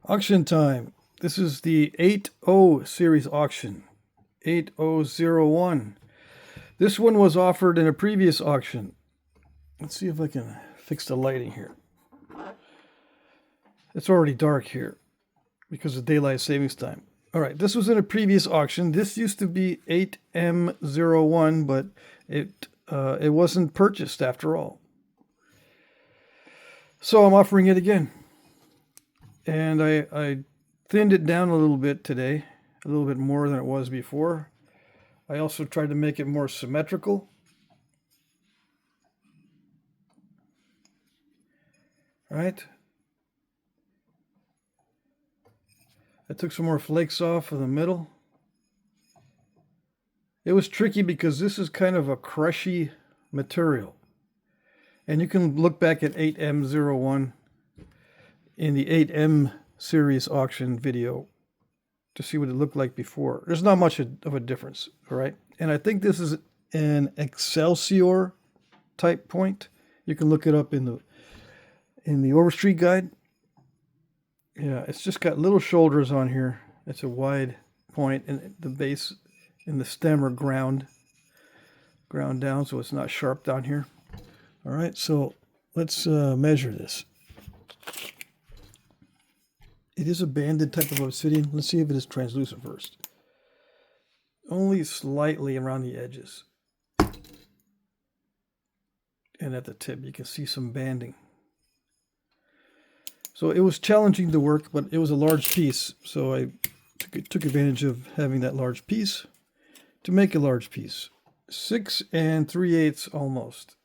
Auction time. This is the 80 series auction. 8001. This one was offered in a previous auction. Let's see if I can fix the lighting here. It's already dark here because of daylight savings time. All right, this was in a previous auction. This used to be 8M01, but it wasn't purchased after all. So I'm offering it again. And I thinned it down a little bit today, a little bit more than it was before. I also tried to make it more symmetrical. All right. I took some more flakes off of the middle. It was tricky because this is kind of a crushy material. And you can look back at 8M01 in the 8M series auction video to see what it looked like before. There's not much of a difference, all right? And I think this is an Excelsior type point. You can look it up in the Overstreet guide. Yeah, it's just got little shoulders on here. It's a wide point, and the base and the stem are ground down, so it's not sharp down here. All right, so let's measure this. It is a banded type of obsidian. Let's see if it is translucent first. Only slightly around the edges. And at the tip, you can see some banding. So it was challenging to work, but it was a large piece. So I took advantage of having that large piece to make a large piece. 6 3/8 almost.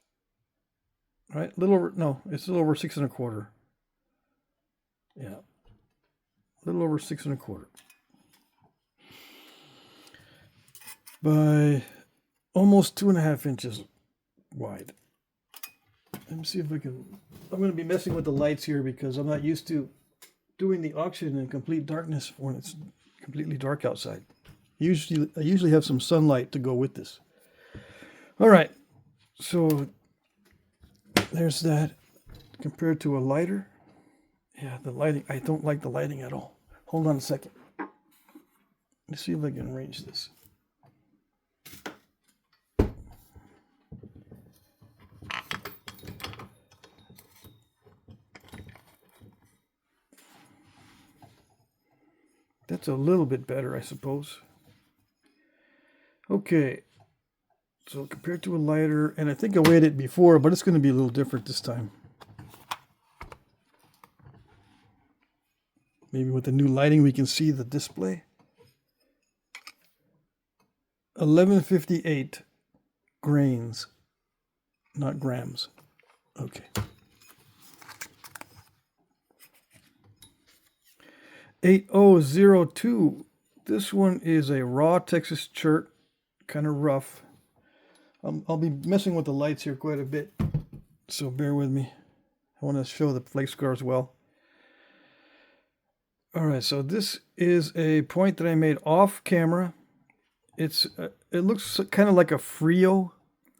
Right? It's a little over 6 1/4. Yeah. A little over 6 1/4. By almost 2.5 inches wide. Let me see if I can. I'm going to be messing with the lights here because I'm not used to doing the auction in complete darkness when it's completely dark outside. I usually have some sunlight to go with this. All right, so there's that compared to a lighter. Yeah, the lighting. I don't like the lighting at all. Hold on a second. Let's see if I can arrange this. That's a little bit better, I suppose. Okay. So compared to a lighter, and I think I weighed it before, but it's going to be a little different this time. Maybe with the new lighting we can see the display. 1158 grains, not grams. Okay. 8002. This one is a raw Texas chert, kind of rough. I'll be messing with the lights here quite a bit, so bear with me. I want to show the flake scar as well. All right, so this is a point that I made off camera. It looks kind of like a Frio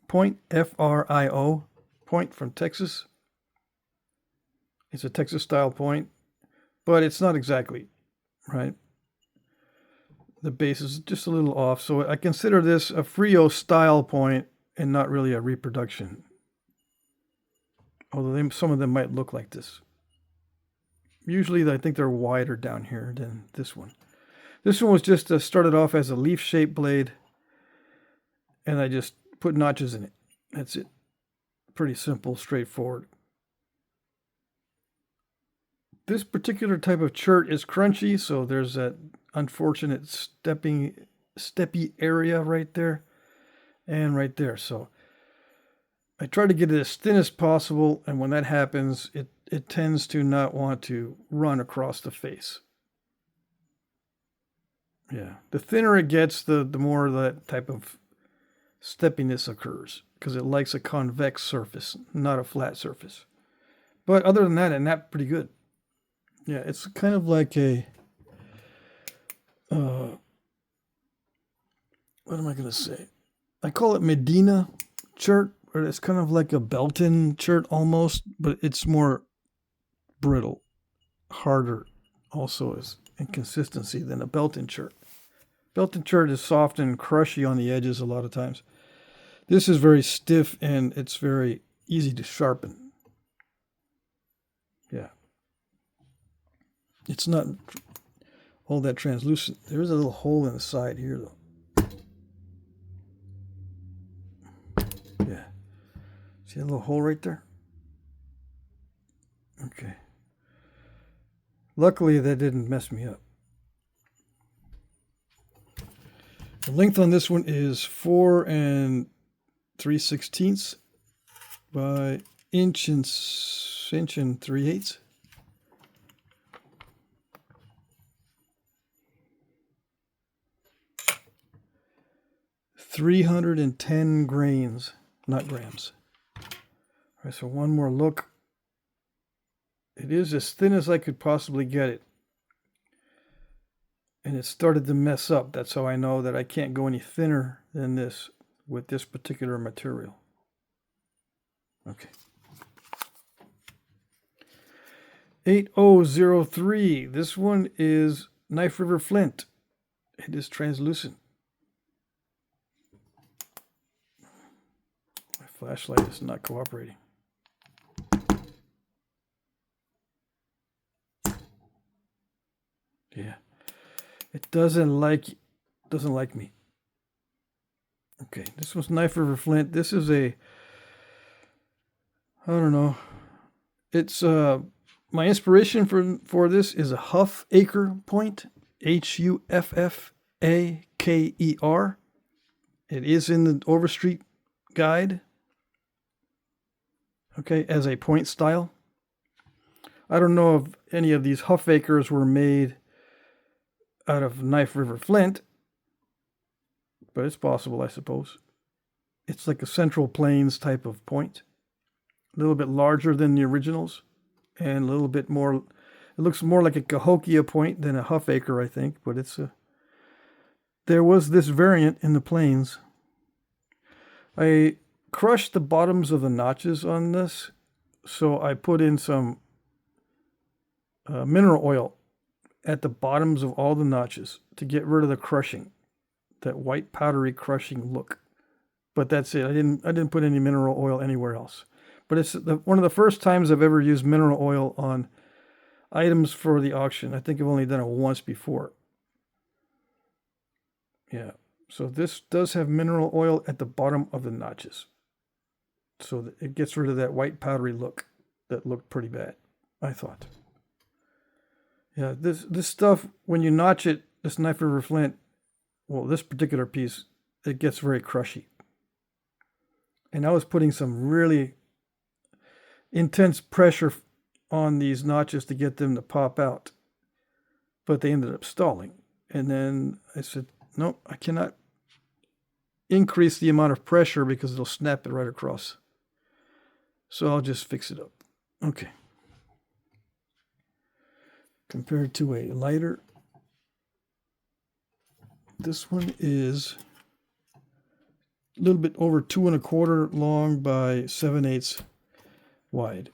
point, F-R-I-O point from Texas. It's a Texas style point, but it's not exactly, right? The base is just a little off, so I consider this a Frio style point and not really a reproduction. Although some of them might look like this. Usually I think they're wider down here than this one. This one was just started off as a leaf-shaped blade, and I just put notches in it. That's it. Pretty simple, straightforward. This particular type of chert is crunchy, so there's that unfortunate steppy area right there and right there. So I try to get it as thin as possible, and when that happens, it tends to not want to run across the face. Yeah, the thinner it gets, the more that type of steppiness occurs, because it likes a convex surface, not a flat surface. But other than that, it napped pretty good. Yeah, it's kind of like a, what am I going to say? I call it Medina chert, or it's kind of like a Belton chert almost, but it's more brittle, harder, also is inconsistency than a Belton chert. Belton chert is soft and crushy on the edges a lot of times. This is very stiff and it's very easy to sharpen. Yeah. It's not all that translucent. There is a little hole in the side here though. Yeah. See a little hole right there? Okay. Luckily that didn't mess me up. The length on this one is 4 3/16 by inch and 3/8. 310 grains, not grams. All right, so one more look. It is as thin as I could possibly get it. And it started to mess up. That's how I know that I can't go any thinner than this with this particular material. Okay. 8003. This one is Knife River Flint. It is translucent. My flashlight is not cooperating. Yeah. It doesn't like me. Okay, this was Knife River Flint. This is a, I don't know. It's my inspiration for this is a Huffaker point, Huffaaker. It is in the Overstreet guide. Okay, as a point style. I don't know if any of these Huffakers were made out of Knife River Flint, but it's possible, I suppose. It's like a Central Plains type of point. A little bit larger than the originals, and a little bit more, it looks more like a Cahokia point than a Huffaker, I think, but it's a, there was this variant in the Plains. I crushed the bottoms of the notches on this, so I put in some mineral oil at the bottoms of all the notches to get rid of the crushing, that white powdery crushing look. But that's it. I didn't put any mineral oil anywhere else. But it's one of the first times I've ever used mineral oil on items for the auction. I think I've only done it once before. Yeah. So this does have mineral oil at the bottom of the notches, so that it gets rid of that white powdery look that looked pretty bad, I thought. Yeah, this stuff, when you notch it, this Knife River Flint, well, this particular piece, it gets very crushy. And I was putting some really intense pressure on these notches to get them to pop out, but they ended up stalling. And then I said, nope, I cannot increase the amount of pressure because it'll snap it right across. So I'll just fix it up. Okay. Compared to a lighter, this one is a little bit over 2 1/4 long by 7/8 wide.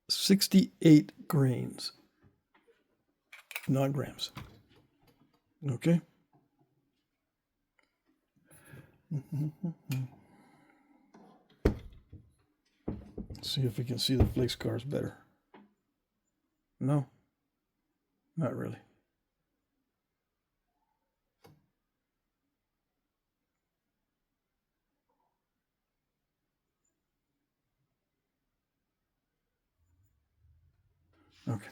$68 grains, not grams. Okay. See if we can see the flake scars better. No, not really. Okay.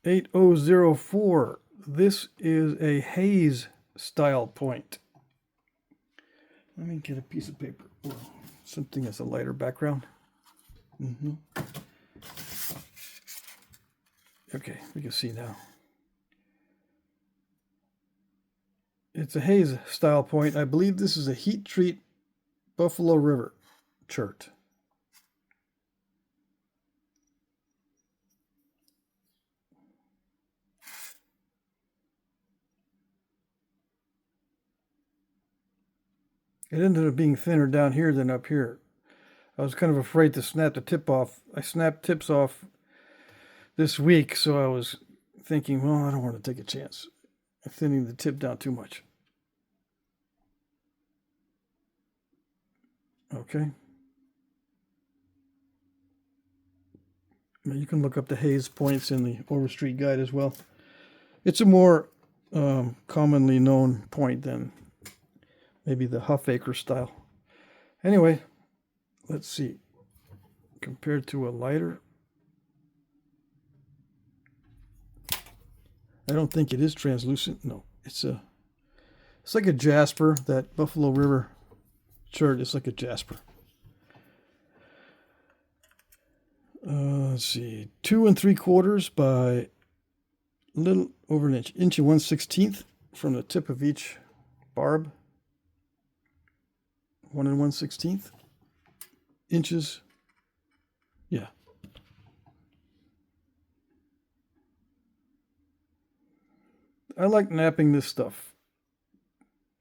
$8004. This is a Hayes style point. Let me get a piece of paper or something that's a lighter background. Okay, we can see now. It's a Hayes style point. I believe this is a heat treat Buffalo River chert. It ended up being thinner down here than up here. I was kind of afraid to snap the tip off. I snapped tips off this week, so I was thinking, well, I don't want to take a chance of thinning the tip down too much. Okay. Now you can look up the haze points in the Overstreet Guide as well. It's a more commonly known point than maybe the Huffaker style. Anyway, let's see. Compared to a lighter, I don't think it is translucent. No, it's like a jasper. That Buffalo River chert is like a jasper. Let's see, 2 3/4 by a little over an inch, and 1/16 from the tip of each barb. 1 1/16 inches. Yeah. I like napping this stuff.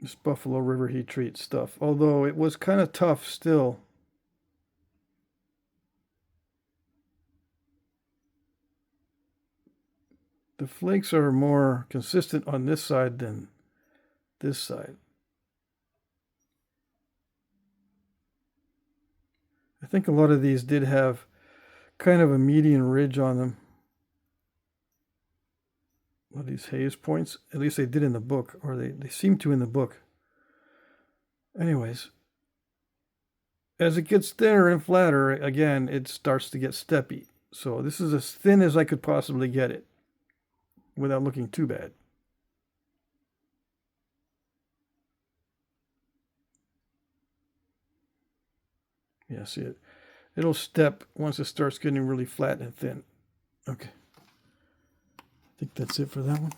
This Buffalo River heat treat stuff. Although it was kind of tough still. The flakes are more consistent on this side than this side. I think a lot of these did have kind of a median ridge on them. A lot of these haze points, at least they did in the book, or they seem to in the book. Anyways, as it gets thinner and flatter, again, it starts to get steppy. So this is as thin as I could possibly get it without looking too bad. Yeah, see it. It'll step once it starts getting really flat and thin. Okay. I think that's it for that one.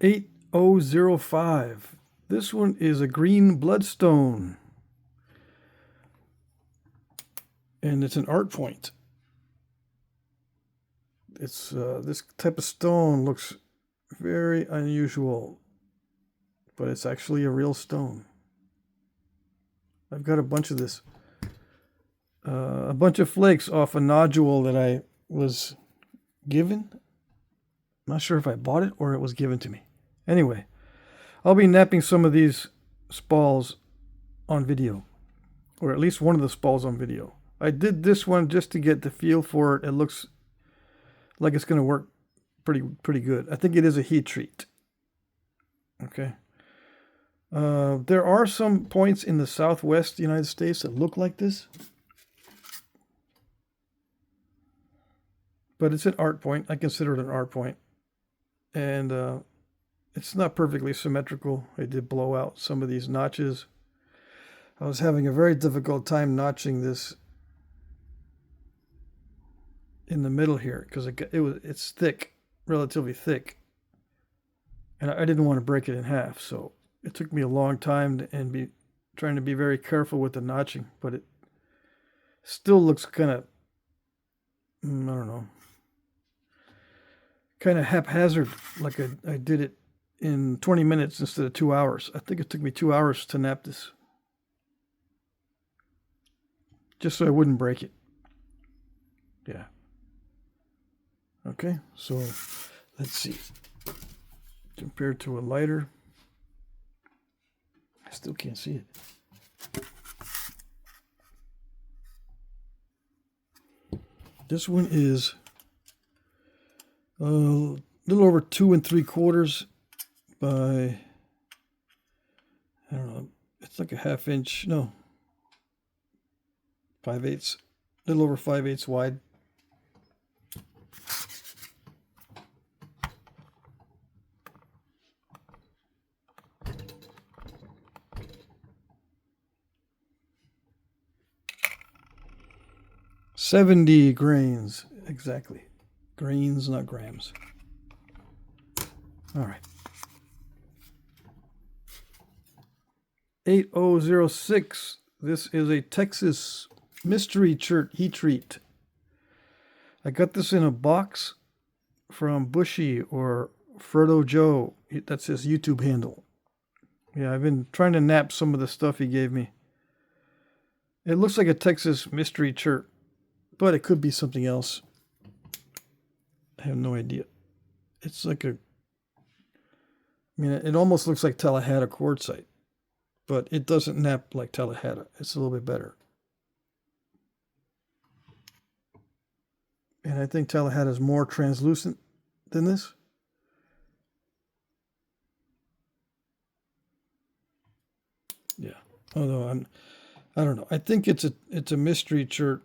8005. This one is a green bloodstone. And it's an art point. It's this type of stone looks very unusual, but it's actually a real stone. I've got a bunch of this, a bunch of flakes off a nodule that I was given. I'm not sure if I bought it or it was given to me. Anyway, I'll be napping some of these spalls on video, or at least one of the spalls on video. I did this one just to get the feel for it. It looks like it's going to work pretty good. I think it is a heat treat. Okay. There are some points in the southwest United States that look like this. But it's an art point. I consider it an art point. And it's not perfectly symmetrical. I did blow out some of these notches. I was having a very difficult time notching this in the middle here because it's thick, relatively thick. And I didn't want to break it in half, so it took me a long time and trying to be very careful with the notching, but it still looks kind of, I don't know, kind of haphazard, like I did it in 20 minutes instead of 2 hours. I think it took me 2 hours to nap this, just so I wouldn't break it. Yeah. Okay, so let's see. Compared to a lighter, I still can't see it. This one is a little over 2 3/4 by, I don't know, it's like a 1/2 inch, no, 5/8, a little over 5/8 wide. $70 grains, exactly. Grains, not grams. All right. 8006. This is a Texas mystery chert heat treat. I got this in a box from Bushy or Frodo Joe. That's his YouTube handle. Yeah, I've been trying to nap some of the stuff he gave me. It looks like a Texas mystery chert, but it could be something else. I have no idea. It's like a, I mean, it almost looks like Tallahassee quartzite, but it doesn't nap like Tallahassee. It's a little bit better. And I think Tallahassee is more translucent than this. Yeah. Although I don't know. I think it's a mystery chert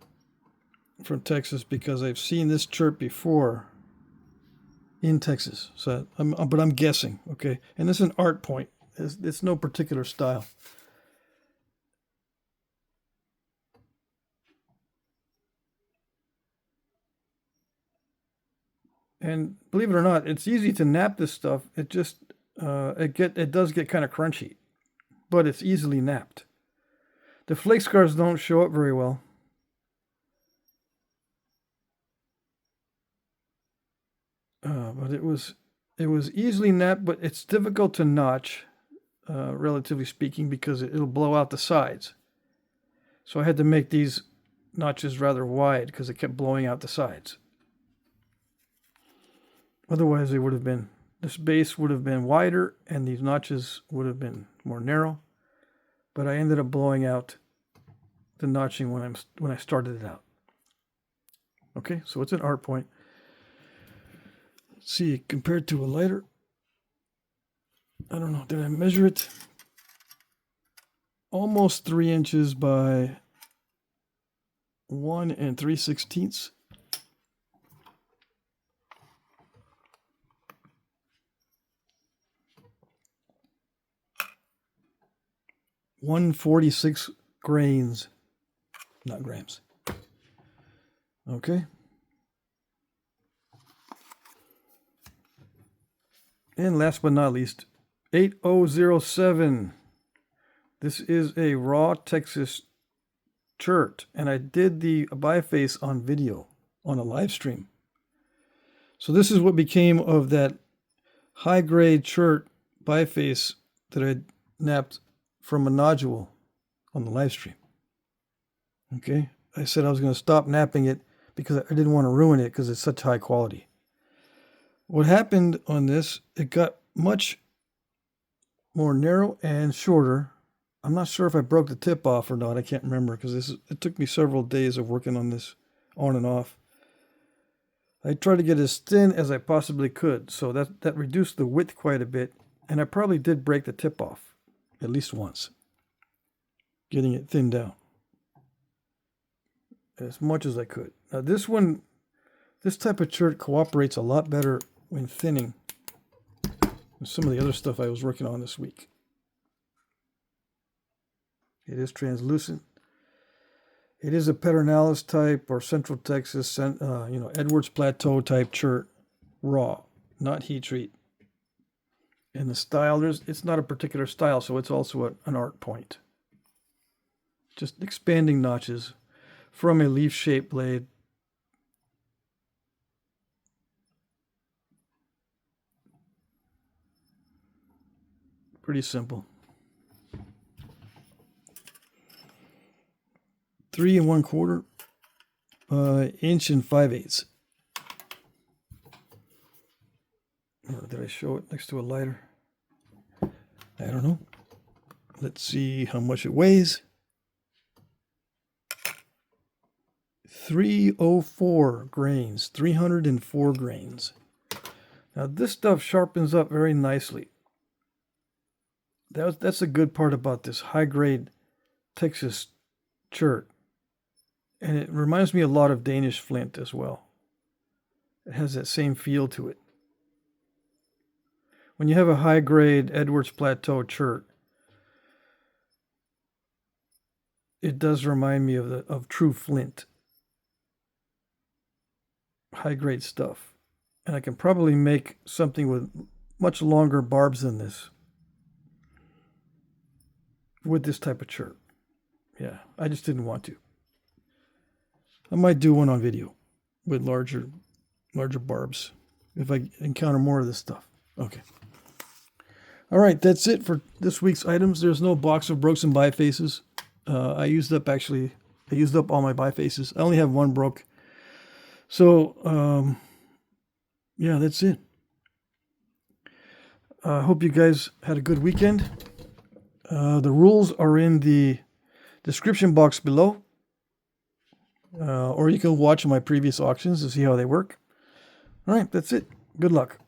from Texas because I've seen this chert before in Texas. So but I'm guessing, okay? And it's an art point. It's no particular style. And believe it or not, it's easy to nap this stuff. It just it does get kind of crunchy, but it's easily napped. The flake scars don't show up very well. But it was easily napped, but it's difficult to notch, relatively speaking, because it'll blow out the sides. So I had to make these notches rather wide because it kept blowing out the sides. Otherwise, they would have been, this base would have been wider and these notches would have been more narrow. But I ended up blowing out the notching when I started it out. Okay, so it's an art point. Let's see, compared to a lighter, I don't know, did I measure it? Almost 3 inches by 1 3/16. 146 grains, not grams. Okay. And last but not least, 8007. This is a raw Texas chert, and I did the biface on video on a live stream. So this is what became of that high grade chert biface that I napped from a nodule on the live stream. Okay, I said I was going to stop napping it because I didn't want to ruin it because it's such high quality. What happened on this, it got much more narrow and shorter. I'm not sure if I broke the tip off or not. I can't remember because it took me several days of working on this on and off. I tried to get as thin as I possibly could, so that reduced the width quite a bit, and I probably did break the tip off at least once, getting it thinned down as much as I could. Now this type of chert cooperates a lot better when thinning than some of the other stuff I was working on this week. It is translucent. It is a Pedernales type or Central Texas, Edwards Plateau type chert, raw, not heat treat. And the style, it's not a particular style, so it's also an art point. Just expanding notches from a leaf-shaped blade. Pretty simple. 3 1/4 inch and 5/8. Or did I show it next to a lighter? I don't know. Let's see how much it weighs. 304 grains, 304 grains. Now this stuff sharpens up very nicely. That's a good part about this high-grade Texas chert. And it reminds me a lot of Danish flint as well. It has that same feel to it. When you have a high-grade Edwards Plateau chert, it does remind me of true flint. High-grade stuff. And I can probably make something with much longer barbs than this with this type of chert. Yeah, I just didn't want to. I might do one on video with larger barbs if I encounter more of this stuff. Okay. All right, that's it for this week's items. There's no box of broken bifaces. I used up all my bifaces. I only have one broke. So, yeah, that's it. I hope you guys had a good weekend. The rules are in the description box below. Or you can watch my previous auctions to see how they work. All right, that's it. Good luck.